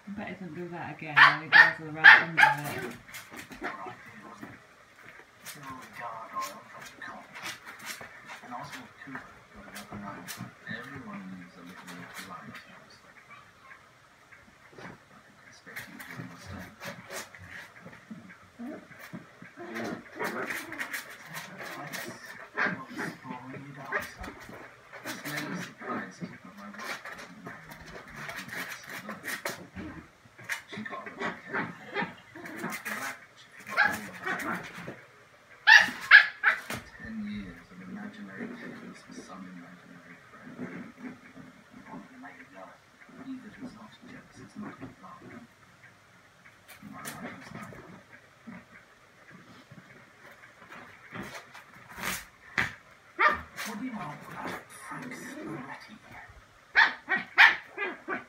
I bet he doesn't do that again when he goes right under it. And also with Cooper, everyone needs a little bit of light. I expect you to understand. She got what she came for. After that, she forgot all about that. 10 years of imaginary tears for some imaginary friend. To make it love, he that is not jealous is not in love. My life is like what do you know about Frank Sporetti?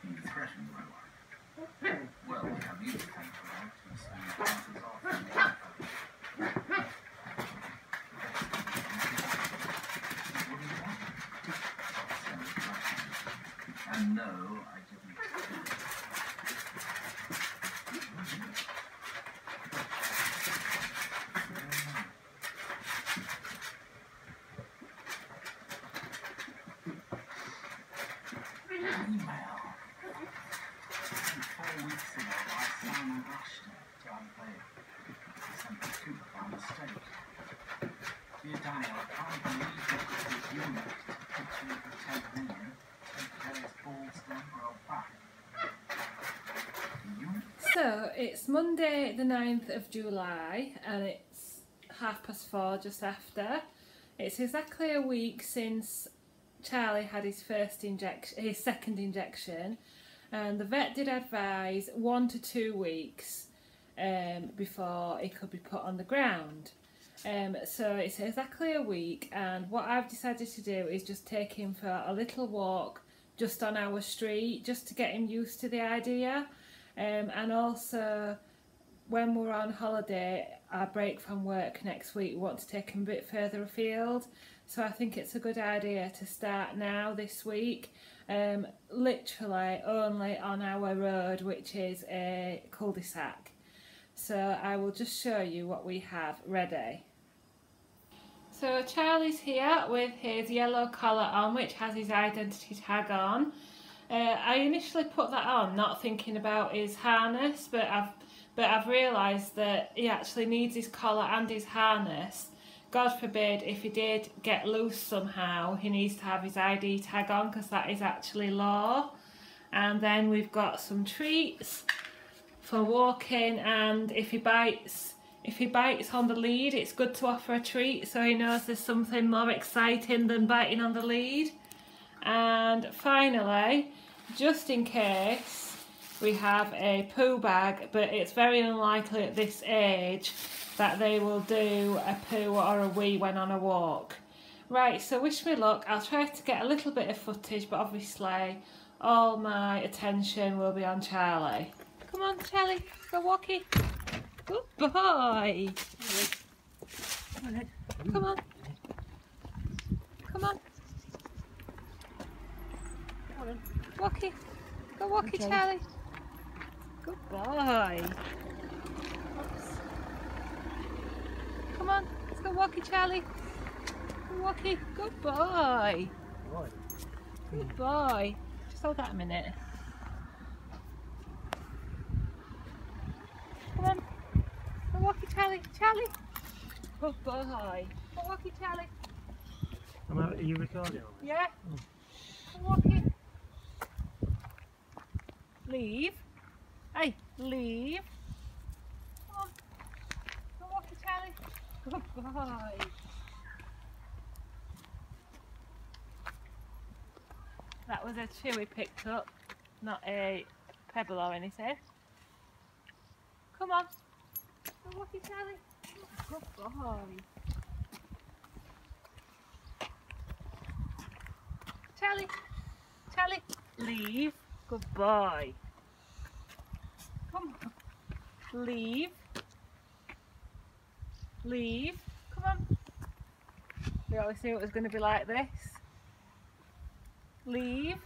You threatened my wife. Well, we have you to thank for that. You spend passes off in the other. And no, I didn't. Email. 4 weeks ago, I Simon rushed to unveil. I sent the Cooper by mistake. Dear Danny, I can't believe that it was you that picture of the 10 million. So it's Monday the 9th of July and it's 4:30 just after. It's exactly a week since Charlie had his second injection, and the vet did advise 1 to 2 weeks before he could be put on the ground. So it's exactly a week, and what I've decided to do is just take him for a little walk just on our street, just to get him used to the idea. And also, when we're on holiday, our break from work next week, we want to take him a bit further afield. So I think it's a good idea to start now this week, literally only on our road, which is a cul-de-sac. So I will just show you what we have ready. So Charlie's here with his yellow collar on, which has his identity tag on. I initially put that on not thinking about his harness, but I've realised that he actually needs his collar and his harness. God forbid if he did get loose somehow, he needs to have his ID tag on, because that is actually law. And then we've got some treats for walking, and if he bites on the lead, it's good to offer a treat so he knows there's something more exciting than biting on the lead. And finally, just in case, we have a poo bag, but it's very unlikely at this age that they will do a poo or a wee when on a walk. Right, so wish me luck. I'll try to get a little bit of footage, but obviously all my attention will be on Charlie. Come on, Charlie, go walkie. Good boy. Come on. Come on. Walkie. Go walkie, okay. Charlie. Good boy. Oops. Come on. Let's go walkie, Charlie. Go walkie. Good boy. Good boy. Just hold that a minute. Come on. Go walkie, Charlie. Charlie. Good boy. Go walkie, Charlie. Are you recording? Yeah. Go walkie. Leave. Hey, leave. Come on. Go walkie, Charlie. Good boy. That was a chew we picked up, not a pebble or anything. Come on. Go walkie, Charlie. Good boy. Charlie. Charlie. Leave. Good boy. Come on. Leave. Leave. Come on. We always knew it was going to be like this. Leave.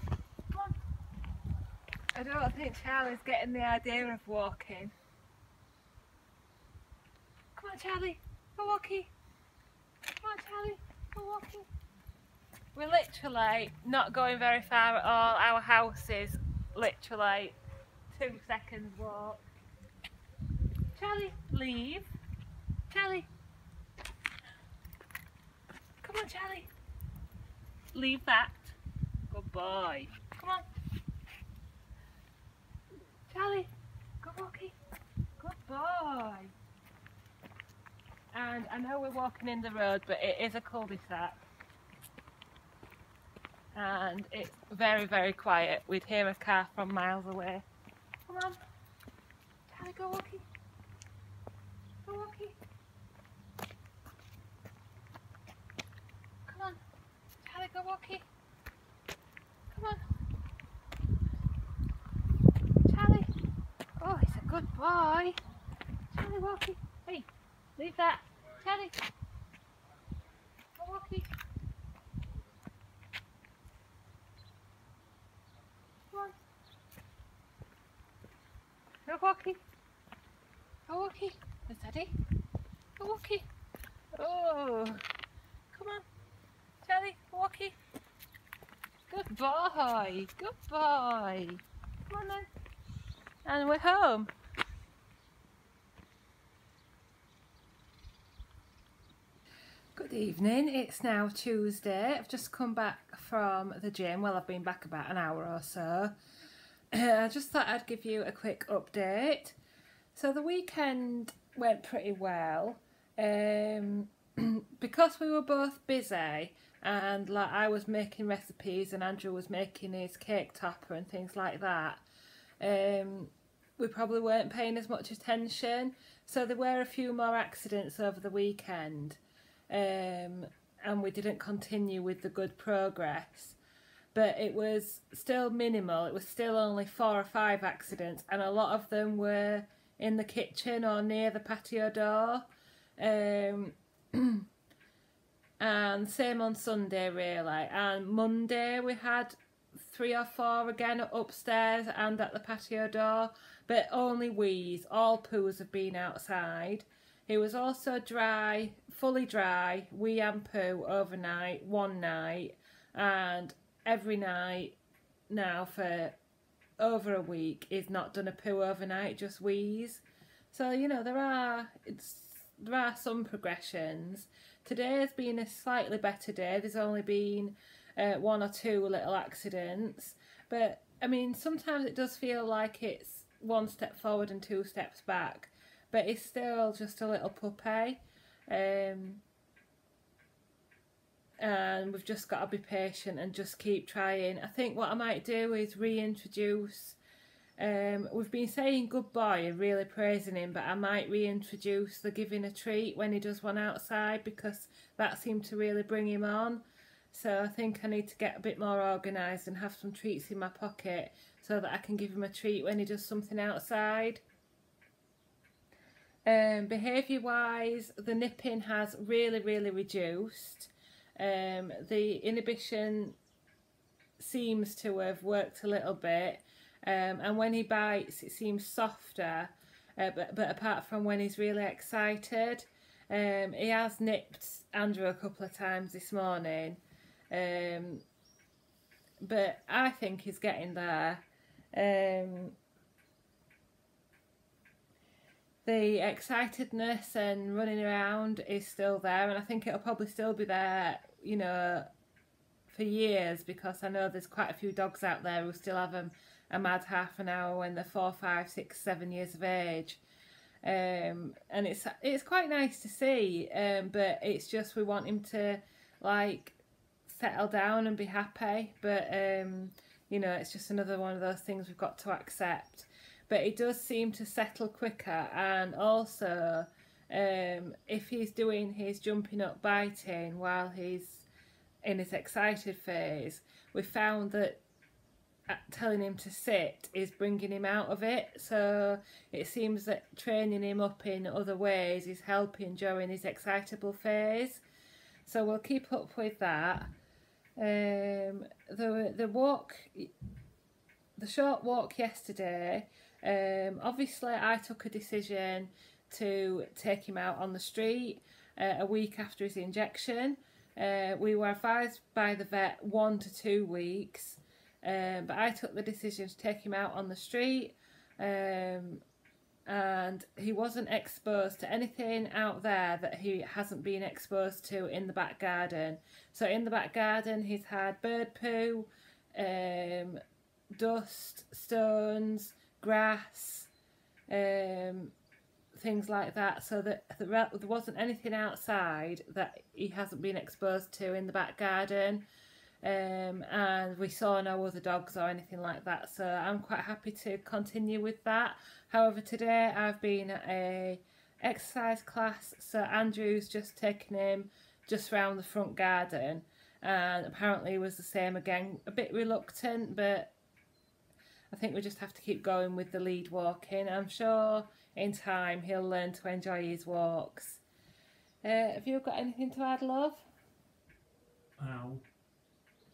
Come on. I don't think Charlie's getting the idea of walking. Come on, Charlie, go walkie. Come on, Charlie, go walkie. We're literally not going very far at all. Our house is literally 2 seconds walk. Charlie, leave. Charlie. Come on, Charlie. Leave that. Good boy. Come on. Charlie, go walkie. Good boy. And I know we're walking in the road, but it is a cul-de-sac. And it's very, very quiet. We'd hear a car from miles away. Come on. Charlie, go walkie. Go walkie. Come on. Charlie, go walkie. Come on. Charlie. Oh, he's a good boy. Charlie, walkie. Hey, leave that. Charlie. Go walkie. Come on. Go walkie. Go walkie. Is Daddy? Go walkie. Oh. Come on. Charlie, walkie. Good boy. Good boy. Come on then. And we're home. Good evening, it's now Tuesday. I've just come back from the gym. Well, I've been back about an hour or so. I just thought I'd give you a quick update. So the weekend went pretty well. Because we were both busy and like I was making recipes and Andrew was making his cake topper and things like that, we probably weren't paying as much attention. So there were a few more accidents over the weekend. And we didn't continue with the good progress, but it was still minimal. It was still only 4 or 5 accidents, and a lot of them were in the kitchen or near the patio door. And same on Sunday really, and Monday we had 3 or 4 again upstairs and at the patio door, but only wheeze. All poos have been outside. It was also dry, fully dry, wee and poo overnight, one night, and every night now for over a week is not done a poo overnight, just wheeze. So, you know, there are some progressions. Today has been a slightly better day. There's only been 1 or 2 little accidents, but I mean, sometimes it does feel like it's 1 step forward and 2 steps back. But it's still just a little puppy, and we've just got to be patient and just keep trying. I think what I might do is reintroduce, we've been saying good boy and really praising him, but I might reintroduce the giving a treat when he does one outside, because that seemed to really bring him on. So I think I need to get a bit more organised and have some treats in my pocket so that I can give him a treat when he does something outside. Behaviour wise, the nipping has really reduced. The inhibition seems to have worked a little bit, and when he bites it seems softer, but apart from when he's really excited. He has nipped Andrew a couple of times this morning, but I think he's getting there. The excitedness and running around is still there, and I think it'll probably still be there, you know, for years, because I know there's quite a few dogs out there who still have a mad half an hour when they're 4, 5, 6, 7 years of age. And it's quite nice to see, but it's just we want him to like settle down and be happy, but you know, it's just another one of those things we've got to accept. But it does seem to settle quicker, and also if he's doing his jumping up biting while he's in his excited phase, we found that telling him to sit is bringing him out of it. So it seems that training him up in other ways is helping during his excitable phase. So we'll keep up with that. The walk the short walk yesterday, obviously I took a decision to take him out on the street a week after his injection. We were advised by the vet 1 to 2 weeks, but I took the decision to take him out on the street, and he wasn't exposed to anything out there that he hasn't been exposed to in the back garden. So in the back garden he's had bird poo, dust, stones, grass, things like that, so that there wasn't anything outside that he hasn't been exposed to in the back garden, and we saw no other dogs or anything like that, so I'm quite happy to continue with that. However, today I've been at a exercise class, so Andrew's just taken him just round the front garden, and apparently he was the same again, a bit reluctant, but I think we just have to keep going with the lead walking. I'm sure in time he'll learn to enjoy his walks. Have you got anything to add, love? Ow.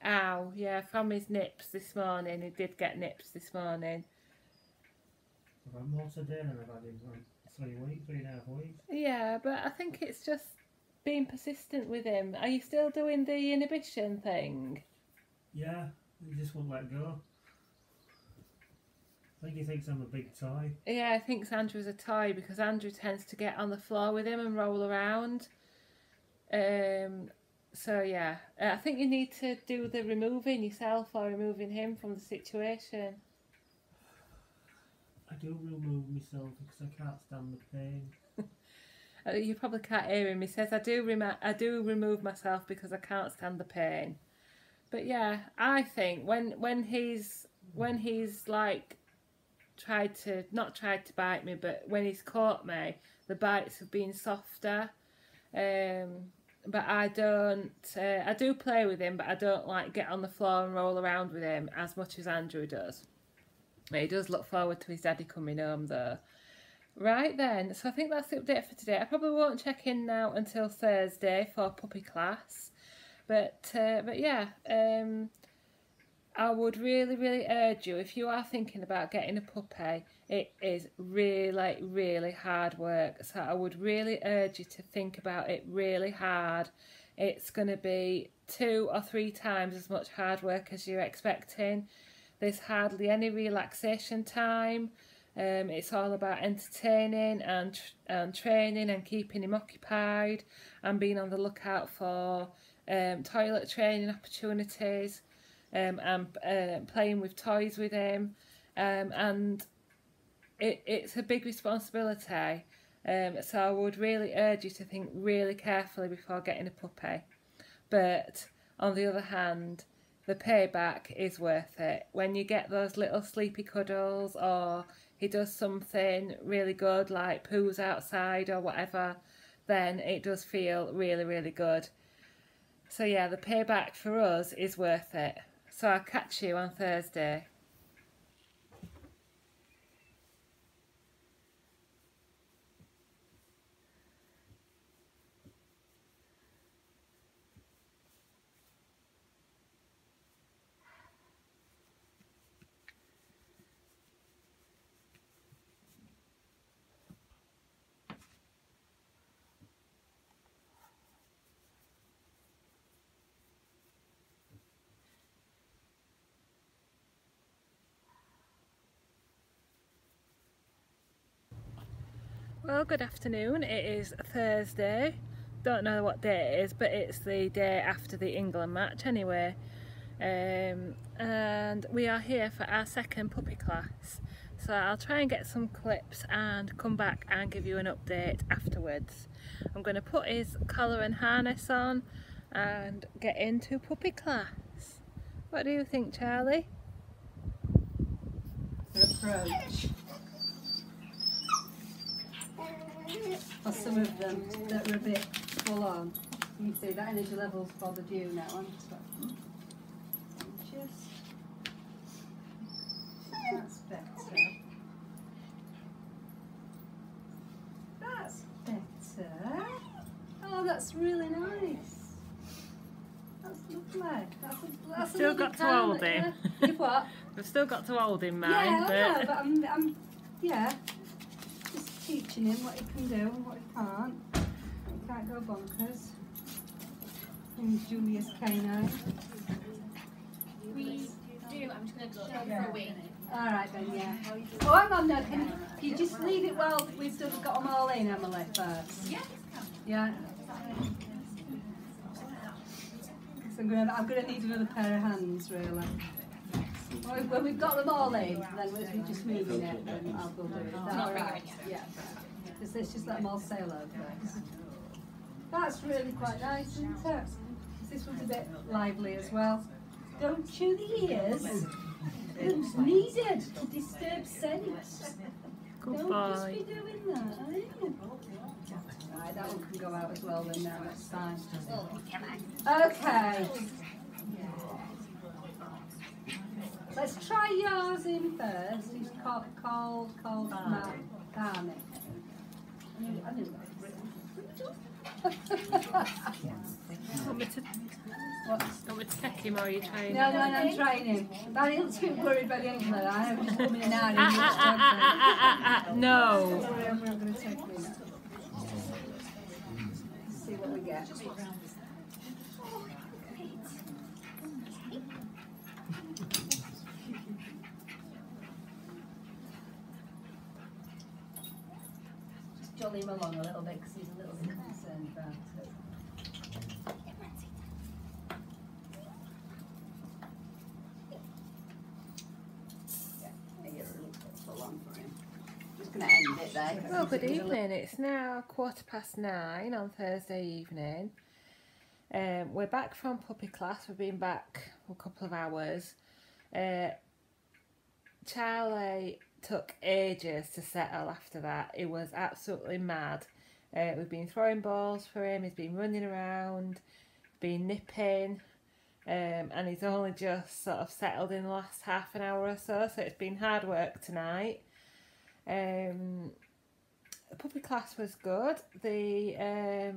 Ow, yeah, from his nips this morning. He did get nips this morning. I've had more today than I've had in 3.5 weeks. Yeah, but I think it's just being persistent with him. Are you still doing the inhibition thing? Yeah, he just won't let go. I think he thinks I'm a big toy. Yeah, I think Andrew's a toy because Andrew tends to get on the floor with him and roll around. So yeah, I think you need to do the removing yourself or removing him from the situation. I do remove myself because I can't stand the pain. You probably can't hear him. He says, I do remove myself because I can't stand the pain. But yeah, I think when he's like not tried to bite me, but when he's caught me, the bites have been softer. But I do play with him, but I don't like get on the floor and roll around with him as much as Andrew does. He does look forward to his daddy coming home though. Right then, so I think that's the update for today. I probably won't check in now until Thursday for puppy class. But yeah, I would really urge you, if you are thinking about getting a puppy, it is really hard work. So I would really urge you to think about it really hard. It's going to be 2 or 3 times as much hard work as you're expecting. There's hardly any relaxation time. It's all about entertaining and training and keeping him occupied and being on the lookout for toilet training opportunities. And playing with toys with him, and it's a big responsibility, so I would really urge you to think really carefully before getting a puppy. But on the other hand, the payback is worth it. When you get those little sleepy cuddles, or he does something really good like poos outside or whatever, then it does feel really good. So yeah, the payback for us is worth it. So I'll catch you on Thursday. Well, good afternoon. It is Thursday. Don't know what day it is, but it's the day after the England match anyway. And we are here for our second puppy class. So I'll try and get some clips and come back and give you an update afterwards. I'm going to put his collar and harness on and get into puppy class. What do you think, Charlie? Approach. Or some of them that are a bit full on. You can see that energy level's bothered you now, hasn't it? Just that's better. That's better. Oh, that's really nice. That's lovely. That's Still another got to hold kind him. You've what? We've still got to hold him, Yeah, mind, I know, but I'm just teaching him what he can do and what he can't. He can't go bonkers. And Julius Canine. We do. I'm just going to go for a wee. Alright then, yeah. Oh, hang on, no, can you just leave it while we've still got them all in, Emily, first? Yeah. Yeah? So I'm gonna need another pair of hands, really. When we've got them all in, then we're just moving it, then I'll go do it. Is that alright? Yeah. Just, let's just let them all sail over. That's really quite nice, isn't it? This one's a bit lively as well. Don't chew the ears. It's needed to disturb sense. Good Don't boy. just be doing that. Right, that one can go out as well then now, that's fine. Okay. Let's try yours in first. He's called Marnie. I knew that was Want me to take him, or are you trying? No, I'm trying him. Barry looks a bit worried by the ankle there. I was just coming in and No. I'm not going to take him now. Let's see what we get. Just jolly him along a little bit because he's a little bit concerned about it. Well, good evening. It's now 9:15 on Thursday evening. We're back from puppy class. We've been back for a couple of hours. Charlie took ages to settle after that. He was absolutely mad. We've been throwing balls for him. He's been running around, been nipping, and he's only just sort of settled in the last half an hour or so. So it's been hard work tonight. The puppy class was good. The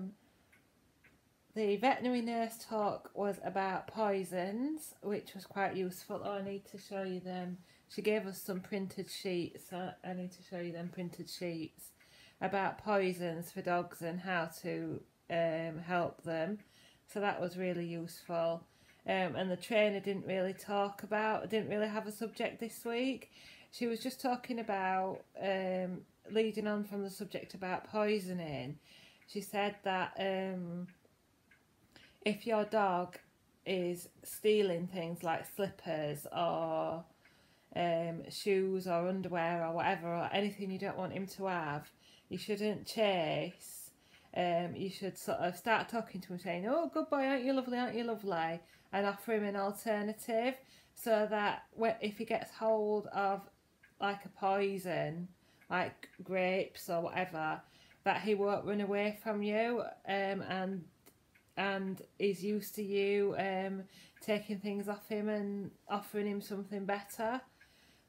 veterinary nurse talk was about poisons, which was quite useful. Oh, I need to show you them. She gave us some printed sheets. So I need to show you them printed sheets about poisons for dogs and how to help them. So that was really useful. And the trainer didn't really have a subject this week. She was just talking about, leading on from the subject about poisoning. She said that if your dog is stealing things like slippers or shoes or underwear or whatever, or anything you don't want him to have, you shouldn't chase. You should sort of start talking to him saying, "Oh, good boy, aren't you lovely?" And offer him an alternative, so that if he gets hold of like a poison, like grapes or whatever, that he won't run away from you, and is used to you taking things off him and offering him something better.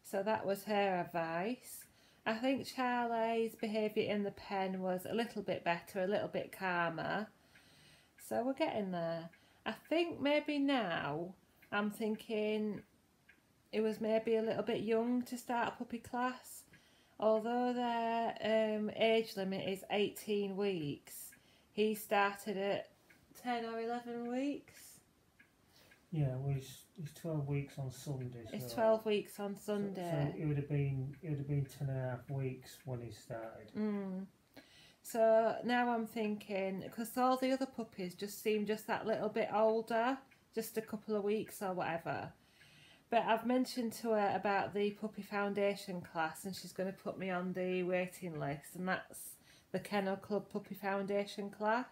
So that was her advice. I think Charlie's behaviour in the pen was a little bit better, a little bit calmer. So we're getting there. I think maybe now I'm thinking it was maybe a little bit young to start a puppy class. Although their age limit is 18 weeks, he started at 10 or 11 weeks. Yeah, well, he's 12 weeks on Sunday. So, It's 12 weeks on Sunday. So it would have been 10.5 weeks when he started. So now I'm thinking, because all the other puppies just seem just that little bit older, just a couple of weeks or whatever. But I've mentioned to her about the Puppy Foundation class, and she's going to put me on the waiting list, and that's the Kennel Club Puppy Foundation class.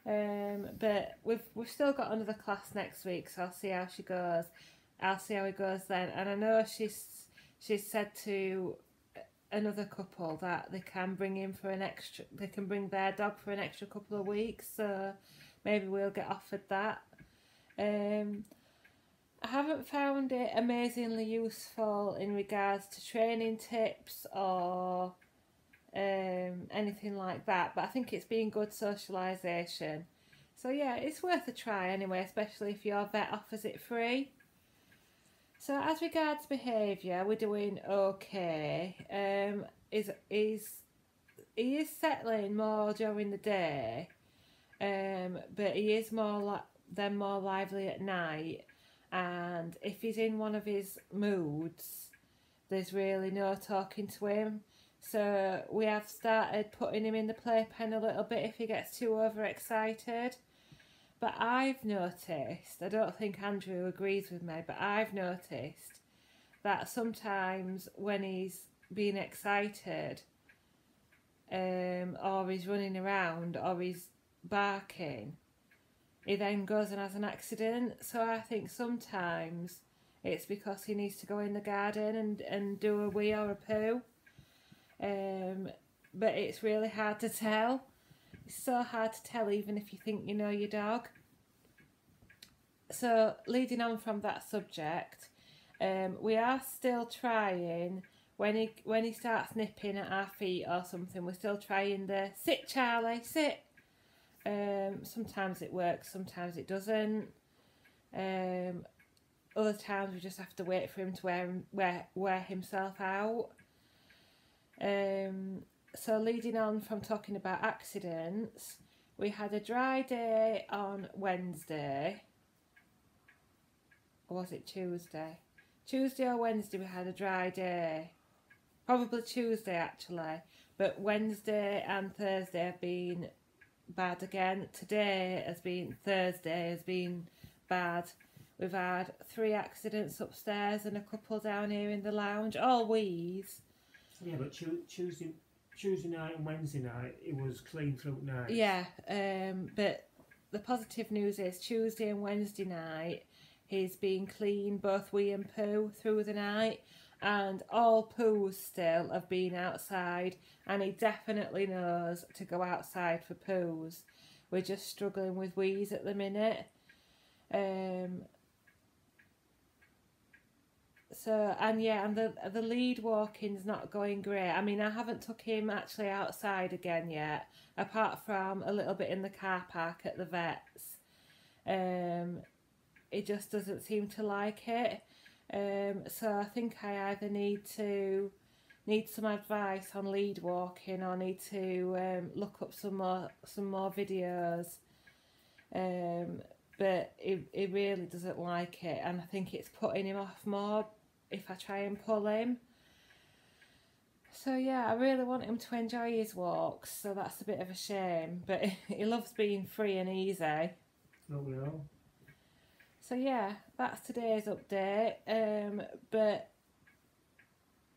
But we've still got another class next week, so I'll see how she goes. I'll see how it goes then. And I know she's said to another couple that they can bring their dog for an extra couple of weeks, so maybe we'll get offered that. I haven't found it amazingly useful in regards to training tips or anything like that, but I think it's been good socialisation. So yeah, it's worth a try anyway, especially if your vet offers it free. So as regards behaviour, we're doing okay. He is settling more during the day, but he is more lively at night. And if he's in one of his moods, there's really no talking to him. So we have started putting him in the playpen a little bit if he gets too overexcited. But I've noticed, I don't think Andrew agrees with me, but I've noticed that sometimes when he's being excited, or he's running around, or he's barking, he then goes and has an accident. So I think sometimes it's because he needs to go in the garden and do a wee or a poo. But it's really hard to tell. It's so hard to tell even if you think you know your dog. So leading on from that subject, we are still trying, when he starts nipping at our feet or something, we're still trying the sit Charlie, sit. Sometimes it works, sometimes it doesn't. Other times we just have to wait for him to wear himself out. So leading on from talking about accidents, we had a dry day on Wednesday. Or was it Tuesday? Tuesday or Wednesday we had a dry day. Probably Tuesday actually. But Wednesday and Thursday have been bad again. Thursday has been bad. We've had 3 accidents upstairs and a couple down here in the lounge. All wheeze. Yeah, but Tuesday night and Wednesday night, it was clean through night. Yeah, but the positive news is Tuesday and Wednesday night, he's been clean, both wee and poo, through the night, and all poos still have been outside, and he definitely knows to go outside for poos. We're just struggling with wees at the minute. So, and the lead walking's not going great. I mean, I haven't took him actually outside again yet, apart from a little bit in the car park at the vet's. He just doesn't seem to like it. So I think I either need some advice on lead walking, or need to look up some more videos. But he really doesn't like it, and I think it's putting him off more if I try and pull him. So yeah, I really want him to enjoy his walks, so that's a bit of a shame, but he loves being free and easy. Oh, we all. So yeah, that's today's update. But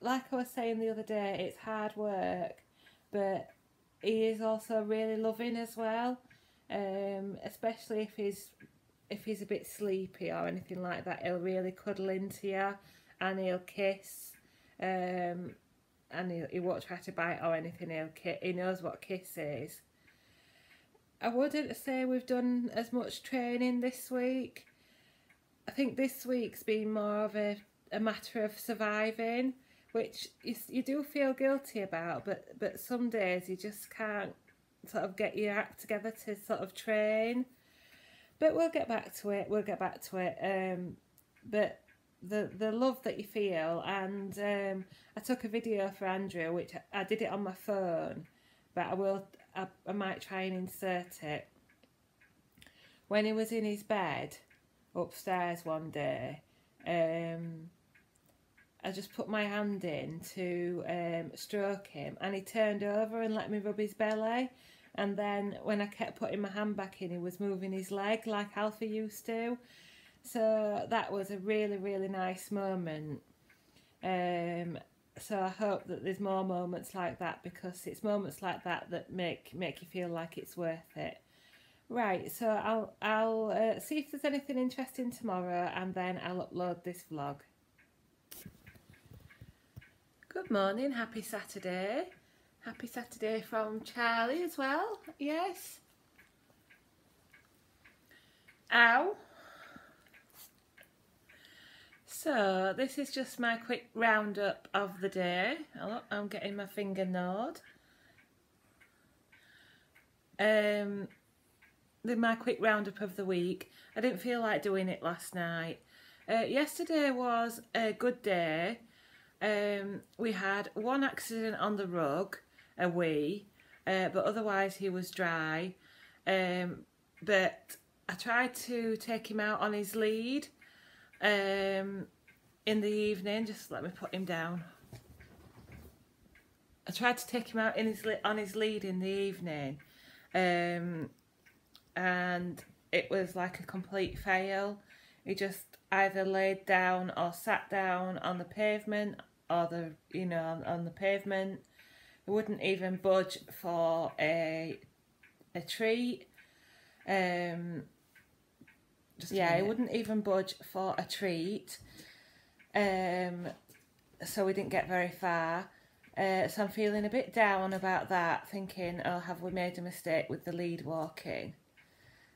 like I was saying the other day, it's hard work, but he is also really loving as well. Especially if he's a bit sleepy or anything like that, he'll really cuddle into you and he'll kiss. And he won't try to bite or anything. He knows what kiss is. I wouldn't say we've done as much training this week. I think this week's been more of a matter of surviving, which you do feel guilty about, but some days you just can't sort of get your act together to sort of train. But we'll get back to it. But the love that you feel, and I took a video for Andrew, which I did it on my phone, but I might try and insert it. When he was in his bed upstairs one day, I just put my hand in to stroke him, and he turned over and let me rub his belly. And then when I kept putting my hand back in, he was moving his leg like Alfie used to. So that was a really, really nice moment. So I hope that there's more moments like that, because it's moments like that that make you feel like it's worth it. Right, so I'll see if there's anything interesting tomorrow, and then I'll upload this vlog. Good morning, happy Saturday. Happy Saturday from Charlie as well, yes. Ow. So this is just my quick roundup of the day. Oh, I'm getting my finger gnawed. My quick roundup of the week. I didn't feel like doing it last night. Yesterday was a good day. We had one accident on the rug, a wee, but otherwise he was dry. But I tried to take him out on his lead in the evening. Just let me put him down. I tried to take him out on his lead in the evening, and it was like a complete fail. He just either laid down or sat down on the pavement, or on the pavement. He wouldn't even budge for a treat. He wouldn't even budge for a treat. So we didn't get very far. So I'm feeling a bit down about that, thinking, oh, have we made a mistake with the lead walking?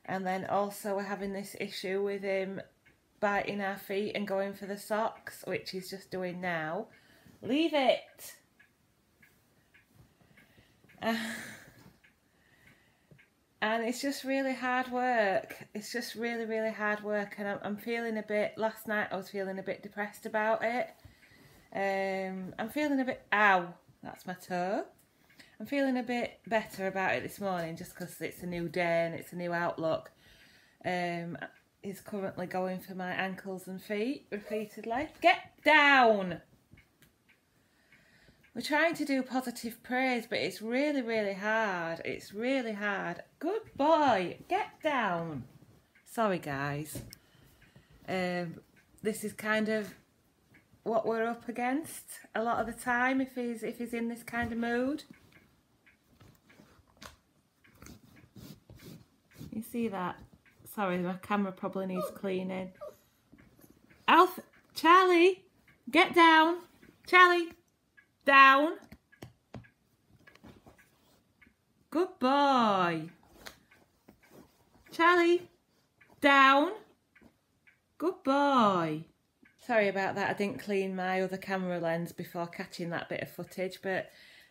And then also we're having this issue with him biting our feet and going for the socks, which he's just doing now. Leave it! And it's just really hard work. It's just really, really hard work. And I'm feeling a bit, last night I was feeling a bit depressed about it. I'm feeling a bit, ow, that's my toe. I'm feeling a bit better about it this morning just because it's a new day and it's a new outlook. He's currently going for my ankles and feet repeatedly. Get down! We're trying to do positive praise, but it's really, really hard. It's really hard. Good boy. Get down. Sorry, guys. This is kind of what we're up against a lot of the time if he's in this kind of mood. You see that? Sorry, my camera probably needs cleaning. Alf, Charlie, get down. Charlie. Down. Good boy. Charlie. Down. Good boy. Sorry about that. I didn't clean my other camera lens before catching that bit of footage, but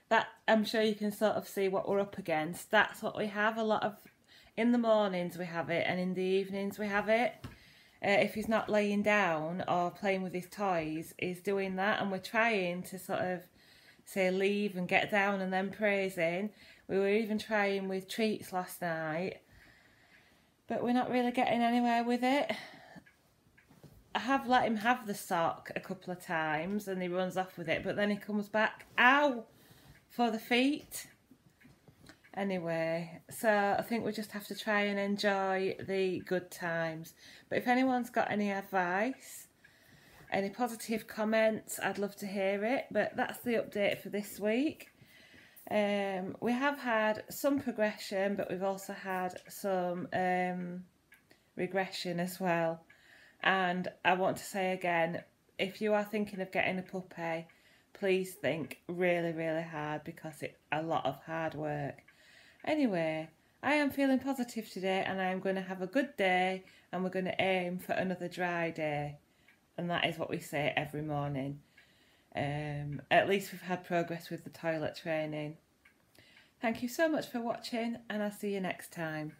that I'm sure you can sort of see what we're up against. That's what we have. A lot of in the mornings we have it, and in the evenings we have it. If he's not laying down or playing with his toys, he's doing that, and we're trying to sort of say leave and get down and then praising. We were even trying with treats last night, but we're not really getting anywhere with it. I have let him have the sock a couple of times and he runs off with it, but then he comes back, ow, for the feet. Anyway, so I think we just have to try and enjoy the good times. But if anyone's got any advice, any positive comments, I'd love to hear it. But that's the update for this week. We have had some progression, but we've also had some regression as well. And I want to say again, if you are thinking of getting a puppy, please think really, really hard, because it's a lot of hard work. Anyway, I am feeling positive today and I am going to have a good day, and we're going to aim for another dry day. And that is what we say every morning. At least we've had progress with the toilet training. Thank you so much for watching, and I'll see you next time.